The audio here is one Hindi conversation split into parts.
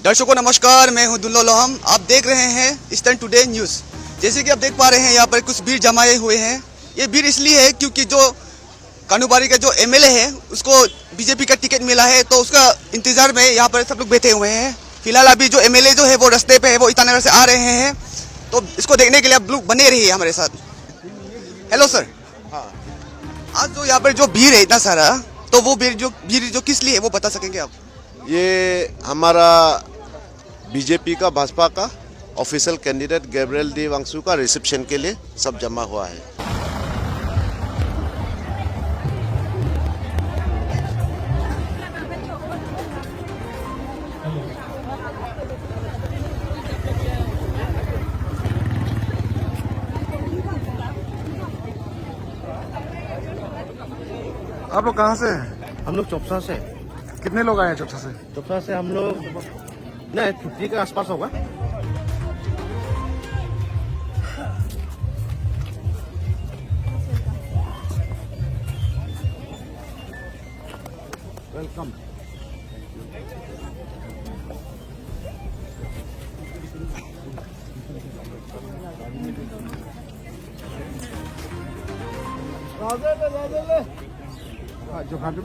दर्शकों को नमस्कार, मैं हूं दुल्लो लोहम। आप देख रहे हैं ईस्टर्न टुडे न्यूज़। जैसे कि आप देख पा रहे हैं, यहाँ पर कुछ भीड़ जमाए हुए हैं। ये भीड़ इसलिए है क्योंकि जो कानूबारी का जो एमएलए है उसको बीजेपी का टिकट मिला है, तो उसका इंतजार में यहाँ पर सब लोग बैठे हुए हैं। फिलहाल अभी जो एमएलए जो है वो रास्ते पे है, वो ईटानगर से आ रहे हैं, तो इसको देखने के लिए आप लोग बने रहिए हमारे साथ। Hello sir. हाँ, आज जो यहाँ पर जो भीड़ है इतना सारा, तो वो भीड़ जो किस लिए है वो बता सकेंगे आप? ये हमारा बीजेपी का भाजपा का official candidate Gabriel D Wangsu का रिसेप्शन के लिए सब जमा हुआ है। आप लोग कहाँ से हैं? हम लोग चौपसा से। कितने लोग आए हैं चौथा से? चौपसा से हम लोग नहीं 50 के आसपास होगा। वेलकम। जो खाते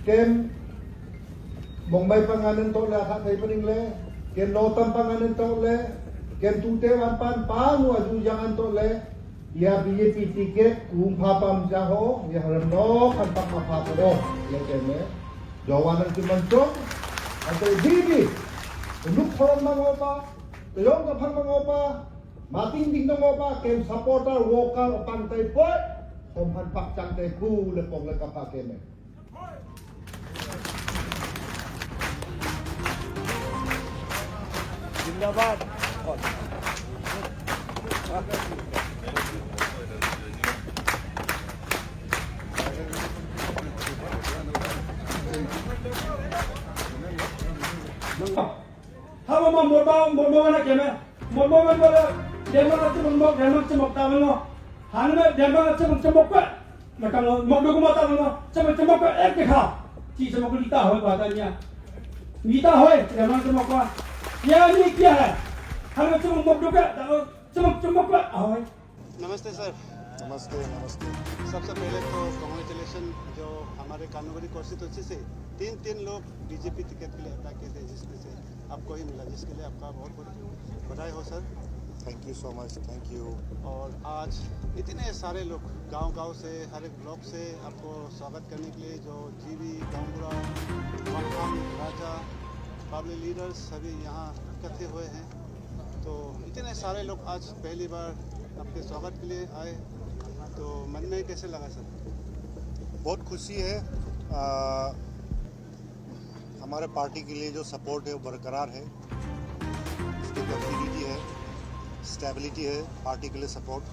Ken Mumbai panganan to la kha thai paning le ken Notam panganan to le ken tute wan pan pangu aju jangan to le ya BJP tiket kum phapam jaho ya haramno kan pak ma phapro ya keme jawanan ki mancho ante bibi nuk thoron mangopa teyong ka phang mangopa mating ding mangopa ken supporter worker opang tai poi om han pak chang tai ku le pong le ka pa keme जिंदाबाद। 하고만 못하나 걔네 못하면 뭐야 내가 같이 못 내가 좀 먹다면 하는 내가 같이 좀 먹고 약간 먹고 못하면 좀 먹고 이렇게 가 지서 먹고 이따 할 거다냐 이따 해 내가 좀 먹고 या नहीं क्या है हम तुम मौका तुम मौका आओ। नमस्ते सर। नमस्ते नमस्ते। सबसे पहले तो कांग्रेचुलेशन जो हमारे कानूनी कॉन्स्टिट्यूंसी से तीन लोग बीजेपी टिकट के लिए अप्लाई किए थे, जिसमें से आपको ही मिला, जिसके लिए आपका बहुत बहुत बधाई हो sir. Thank you so much. Thank you. और आज इतने सारे लोग गांव से हर एक ब्लॉक से आपको स्वागत करने के लिए जो जीवी गांवपुरा राजा पब्लिक लीडर्स सभी यहाँ इकट्ठे हुए हैं, तो इतने सारे लोग आज पहली बार आपके स्वागत के लिए आए, तो मन में कैसे लगा सर? बहुत खुशी है। हमारे पार्टी के लिए जो सपोर्ट है वो बरकरार है, उसकी कंटिन्यूटी है, स्टेबिलिटी है पार्टी के लिए सपोर्ट,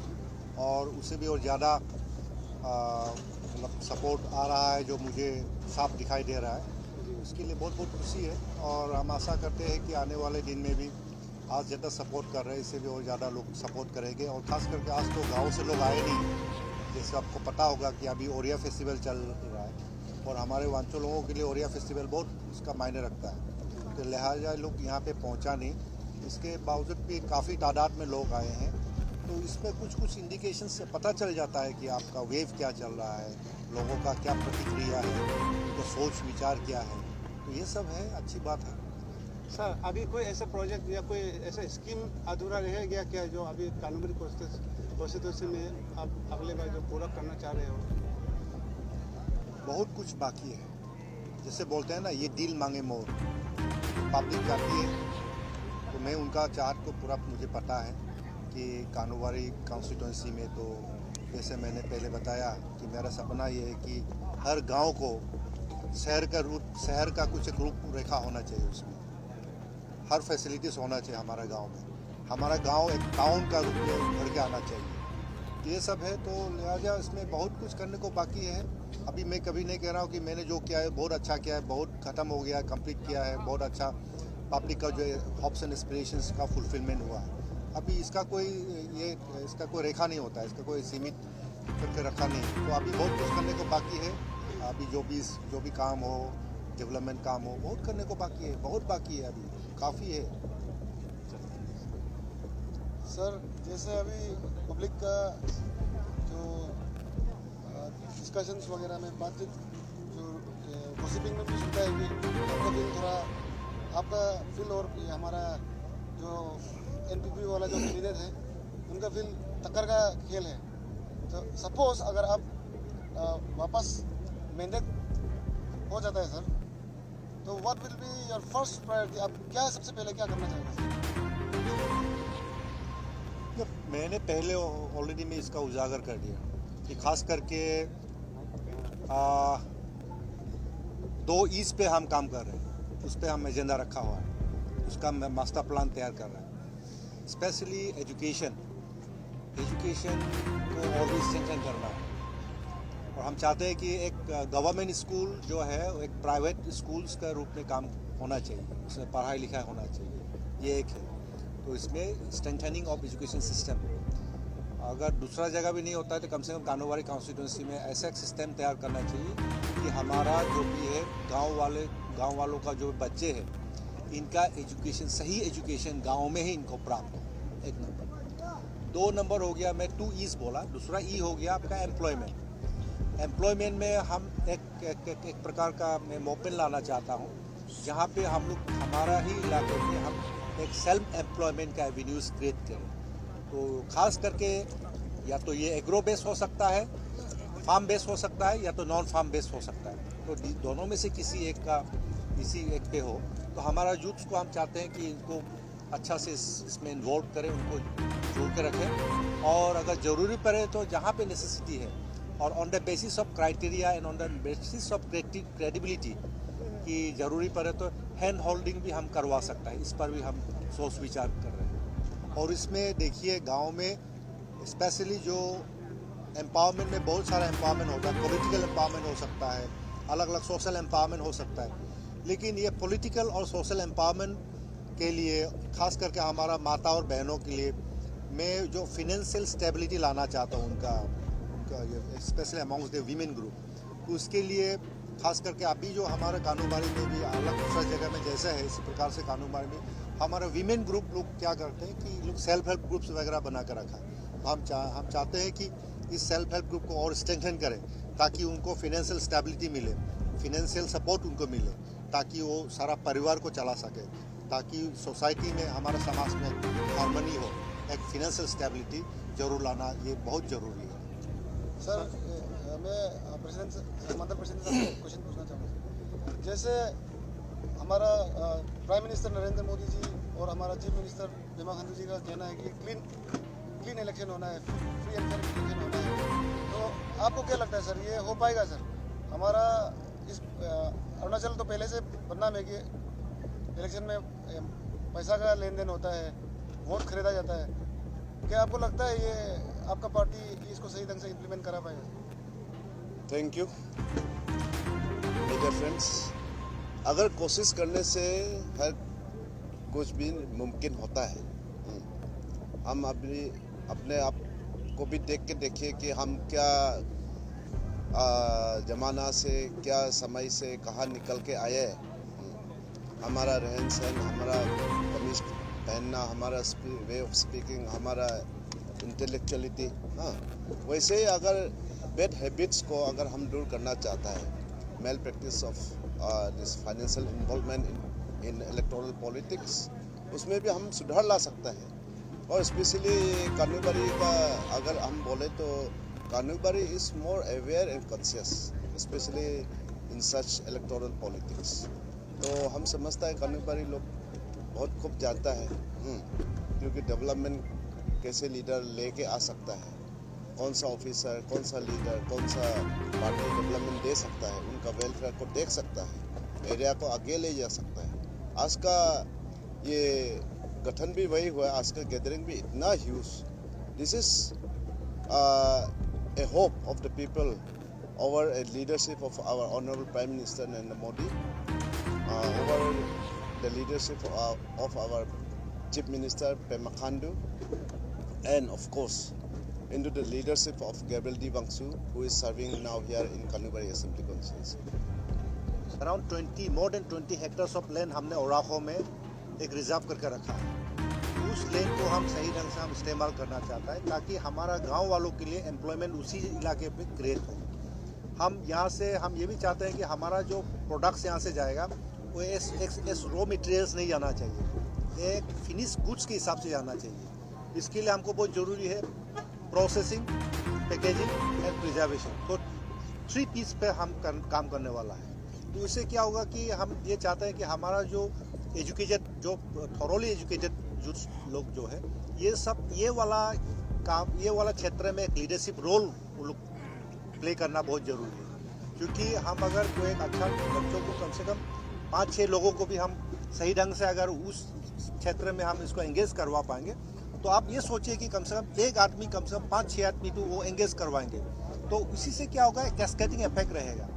और उससे भी और ज़्यादा मतलब सपोर्ट आ रहा है जो मुझे साफ दिखाई दे रहा है। उसके लिए बहुत बहुत खुशी है, और हम आशा करते हैं कि आने वाले दिन में भी आज जितना सपोर्ट कर रहे हैं इससे भी और ज़्यादा लोग सपोर्ट करेंगे। और ख़ास करके आज तो गांव से लोग आए नहीं, जैसे आपको पता होगा कि अभी ओरिया फेस्टिवल चल रहा है, और हमारे वांचो लोगों के लिए ओरिया फेस्टिवल बहुत उसका मायने रखता है, तो लिहाजा लोग यहाँ पे पहुँचा नहीं। इसके बावजूद भी काफ़ी तादाद में लोग आए हैं, तो इसमें कुछ इंडिकेशन से पता चल जाता है कि आपका वेव क्या चल रहा है, लोगों का क्या प्रतिक्रिया है, उनका सोच विचार क्या है, तो ये सब है, अच्छी बात है। सर अभी कोई ऐसा प्रोजेक्ट या कोई ऐसा स्कीम अधूरा रह गया क्या जो अभी कानूनी कॉन्स्टिट्यूंसी में आप अगले बार जो पूरा करना चाह रहे हो? बहुत कुछ बाकी है, जैसे बोलते हैं ना, ये दिल मांगे मोर, पब्लिक चाहती है, तो मैं उनका चाहत को पूरा मुझे पता है कि कि कानूवारी कॉन्स्टिट्यूंसी में तो जैसे मैंने पहले बताया कि मेरा सपना ये है कि हर गांव को शहर का कुछ एक रूप रेखा होना चाहिए, उसमें हर फैसिलिटीज़ होना चाहिए हमारा गांव में। हमारा गांव एक टाउन का रूप में उभर के आना चाहिए। ये सब है, तो लिहाजा इसमें बहुत कुछ करने को बाकी है। अभी मैं कभी नहीं कह रहा हूँ कि मैंने जो किया है बहुत अच्छा किया है, बहुत ख़त्म हो गया है, कंप्लीट किया है, बहुत अच्छा पब्लिक का जो हॉप्स एंड एस्पिरेशंस का फुलफिलमेंट हुआ है। अभी इसका कोई रेखा नहीं होता है, इसका कोई सीमित करके रखा नहीं। तो अभी बहुत कुछ करने को बाकी है। अभी जो भी काम हो, डेवलपमेंट काम हो, बहुत करने को बाकी है, बहुत बाकी है, अभी काफ़ी है। सर जैसे अभी पब्लिक का जो डिस्कशंस वगैरह में बातचीत जो गॉसिपिंग में भी सुनता है कि आपका फील थोड़ा आपका फील और हमारा जो एनपीपी वाला जो कैंडिडेट है उनका फील टक्कर का खेल है। तो सपोज अगर आप वापस मैंडेट हो जाता है सर, तो what will be your first priority? आप क्या सबसे पहले क्या करना चाहेंगे सर? मैंने पहले ऑलरेडी मैं इसका उजागर कर दिया कि खास करके 2 ईज पे हम काम कर रहे हैं, उस पर हम एजेंडा रखा हुआ है, उसका मास्टर प्लान तैयार कर रहे हैं। स्पेशली एजुकेशन को और भी स्ट्रेंथन करना है। और हम चाहते हैं कि एक गवर्नमेंट स्कूल जो है एक प्राइवेट स्कूल्स का रूप में काम होना चाहिए, उसमें पढ़ाई लिखाई होना चाहिए, ये एक है। तो इसमें स्ट्रेंथनिंग ऑफ एजुकेशन सिस्टम, अगर दूसरा जगह भी नहीं होता है तो कम से कम कानूवारी कॉन्स्टिट्यूंसी में ऐसा एक सिस्टम तैयार करना चाहिए कि हमारा जो भी है गांव वालों का जो बच्चे हैं इनका एजुकेशन, सही एजुकेशन गांव में ही इनको प्राप्त हो, 1 नंबर। 2 नंबर हो गया, मैं 2 ईज बोला, दूसरा ई हो गया आपका एम्प्लॉयमेंट में हम एक प्रकार का मैं मोपेन लाना चाहता हूँ जहाँ पे हम लोग हमारा ही इलाके में हम एक सेल्फ एम्प्लॉयमेंट का एवेन्यूज़ क्रिएट करें। तो ख़ास करके या तो ये एग्रो बेस हो सकता है, फार्म बेस हो सकता है, या तो नॉन फार्म बेस हो सकता है। तो दोनों में से किसी एक पे हो तो हमारा यूथ्स को हम चाहते हैं कि इनको अच्छा से इसमें इन्वॉल्व करें, उनको जोड़ के रखें, और अगर ज़रूरी पड़े तो जहाँ पे नेसेसिटी है और on the basis of criteria and on the basis of credibility कि ज़रूरी पड़े तो हैंड होल्डिंग भी हम करवा सकते हैं। इस पर भी हम सोच विचार कर रहे हैं। और इसमें देखिए गांव में स्पेशली जो एम्पावरमेंट में बहुत सारा एम्पावरमेंट होता है, पॉलिटिकल एम्पावरमेंट हो सकता है, अलग अलग सोशल एम्पावरमेंट हो सकता है, लेकिन ये पॉलिटिकल और सोशल एम्पावरमेंट के लिए खास करके हमारा माता और बहनों के लिए मैं जो फिनेंशियल स्टेबिलिटी लाना चाहता हूँ उनका specially amongst the women group, उसके लिए खास करके अभी जो हमारे कानूनबारी में भी अलग दूसरा जगह में जैसा है इसी प्रकार से कानूनबारी में हमारा वीमेन ग्रुप लोग क्या करते हैं कि लोग सेल्फ हेल्प ग्रुप्स वगैरह बना कर रखा है। तो हम चाहते हैं कि इस सेल्फ हेल्प ग्रुप को और स्ट्रेंथन करें ताकि उनको फिनेंशियल स्टेबिलिटी मिले, फिनेंशियल सपोर्ट उनको मिले, ताकि वो सारा परिवार को चला सके, ताकि सोसाइटी में हमारे समाज में हार्मनी हो, एक फिनेंशियल स्टेबिलिटी जरूर लाना ये बहुत ज़रूरी है। सर मैं प्रेसिडेंट से क्वेश्चन पूछना चाहूँगा। जैसे हमारा प्राइम मिनिस्टर नरेंद्र मोदी जी और हमारा चीफ मिनिस्टर पेमा खांडू जी का कहना है कि क्लीन इलेक्शन होना है, फ्री एंड फेयर इलेक्शन होना है। तो आपको क्या लगता है सर, ये हो पाएगा सर? हमारा इस अरुणाचल तो पहले से बदनाम है कि इलेक्शन में पैसा का लेन देन होता है, वोट खरीदा जाता है। क्या आपको लगता है ये आपका पार्टी इसको सही ढंग से इम्प्लीमेंट करा पाएगा? Thank you major friends. अगर कोशिश करने से हर कुछ भी मुमकिन होता है। हम अपने आप को भी देख के देखिए कि हम क्या ज़माना से, क्या समय से कहाँ निकल के आए हैं। हमारा रहन सहन, हमारा कमीज पहनना, हमारा वे ऑफ स्पीकिंग, हमारा इंटेलेक्चुअलिटी, हाँ, वैसे ही अगर बैड हैबिट्स को अगर हम दूर करना चाहता है, malpractice of this financial involvement in electoral politics, उसमें भी हम सुधार ला सकते हैं। और स्पेशली कानूनबारी का अगर हम बोले तो कानूनबारी is more aware and conscious specially in such electoral politics. तो हम समझता है कानूनबारी लोग बहुत खूब जानता है, क्योंकि डेवलपमेंट कैसे लीडर लेके आ सकता है, कौन सा ऑफिसर, कौन सा लीडर, कौन सा पार्टी डेवलपमेंट दे सकता है, उनका वेलफेयर को देख सकता है, एरिया को आगे ले जा सकता है। आज का ये गठन भी वही हुआ, आज का गैदरिंग भी इतना huge. This is a hope of the people over a leadership of our honorable Prime Minister Narendra Modi, over the leadership of our Chief Minister Pema Khandu, and of course into the leadership of Gabriel D. Bangsu, who is serving now here in Kanubari Assembly Constituency. Around 20 more than 20 hectares of land हमने ओराखो में एक रिजर्व करके रखा है। उस लैंड को हम सही ढंग से हम इस्तेमाल करना चाहता है ताकि हमारा गांव वालों के लिए एम्प्लॉयमेंट उसी इलाके पे क्रिएट हो। हम यहाँ से हम ये भी चाहते हैं कि हमारा जो प्रोडक्ट्स यहाँ से जाएगा वो एस रॉ मटेरियल्स नहीं जाना चाहिए, एक फिनिश गुड्स के हिसाब से जाना चाहिए। इसके लिए हमको बहुत ज़रूरी है प्रोसेसिंग, पैकेजिंग एंड प्रिजर्वेशन। तो 3 पीस पे हम काम करने वाला है। तो इससे क्या होगा कि हम ये चाहते हैं कि हमारा जो एजुकेटेड, जो थॉरोली एजुकेटेड जो लोग जो है, ये वाला क्षेत्र में एक लीडरशिप रोल वो लोग प्ले करना बहुत ज़रूरी है। क्योंकि हम अगर कोई एक अच्छा बच्चों को कम से कम 5-6 लोगों को भी हम सही ढंग से अगर उस क्षेत्र में हम इसको एंगेज करवा पाएंगे, तो आप ये सोचिए कि कम से कम एक आदमी कम से कम 5-6 आदमी को वो एंगेज करवाएंगे, तो इसी से क्या होगा, कैस्केडिंग इफेक्ट रहेगा।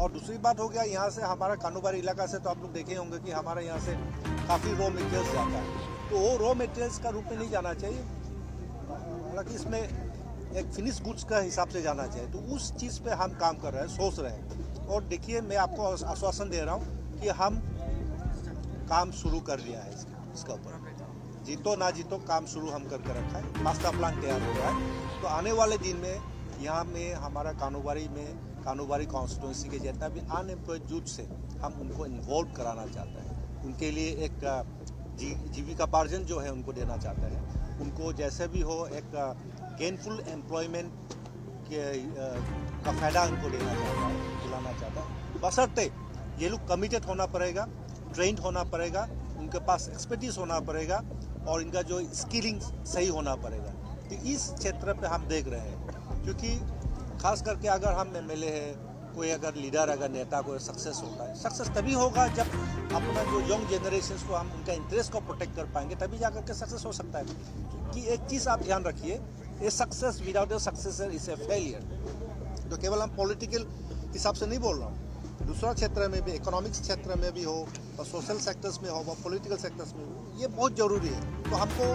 और दूसरी बात हो गया, यहाँ से हमारा कानूबारी इलाका से तो आप लोग देखे होंगे कि हमारे यहाँ से काफ़ी रॉ मटेरियल्स जाता है, तो वो रॉ मटेरियल्स का रूप में नहीं जाना चाहिए, हालांकि इसमें एक फिनिश गुड्स का हिसाब से जाना चाहिए। तो उस चीज़ पे हम काम कर रहे हैं, सोच रहे हैं। और देखिए, मैं आपको आश्वासन दे रहा हूँ कि हम काम शुरू कर लिया है इसका ऊपर, जीतो ना जीतो काम शुरू हम करके रखा है, मास्टर प्लान तैयार हो गया है। तो आने वाले दिन में यहाँ में हमारा कानूबारी कॉन्स्टिट्यूंसी के जितना भी अनएम्प्लॉयड यूथ से हम उनको इन्वॉल्व कराना चाहते हैं। उनके लिए एक जीविकापार्जन जो है उनको देना चाहते हैं। उनको जैसे भी हो एक गेनफुल एम्प्लॉयमेंट का फ़ायदा उनको दिलाना चाहता है। बशर्ते ये लोग कमिटेड होना पड़ेगा, ट्रेंड होना पड़ेगा, उनके पास एक्सपर्टीज होना पड़ेगा और इनका जो स्किलिंग सही होना पड़ेगा। तो इस क्षेत्र पे हम देख रहे हैं, क्योंकि खास करके अगर हम एमएलए है, कोई अगर लीडर, अगर नेता कोई सक्सेस होता है, सक्सेस तभी होगा जब अपना जो यंग जनरेशन को हम उनका इंटरेस्ट को प्रोटेक्ट कर पाएंगे, तभी जाकर के सक्सेस हो सकता है। क्योंकि एक चीज़ आप ध्यान रखिए, ये success without A successor is a failure. तो केवल हम पॉलिटिकल हिसाब से नहीं बोल रहा हूँ, दूसरा क्षेत्र में भी, इकोनॉमिक्स क्षेत्र में भी हो और सोशल सेक्टर्स में हो और पॉलिटिकल सेक्टर्स में हो, ये बहुत ज़रूरी है। तो हमको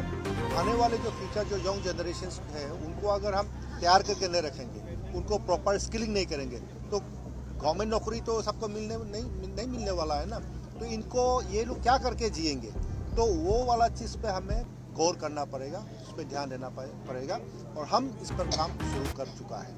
आने वाले जो फ्यूचर जो यंग जनरेशन है उनको अगर हम तैयार करके नहीं रखेंगे, उनको प्रॉपर स्किलिंग नहीं करेंगे, तो गवर्नमेंट नौकरी तो सबको नहीं मिलने वाला है ना। तो इनको ये लोग क्या करके जिएंगे, तो वो वाला चीज़ पे हमें गौर करना पड़ेगा, उस पर ध्यान देना पड़ेगा और हम इस पर काम शुरू कर चुका है।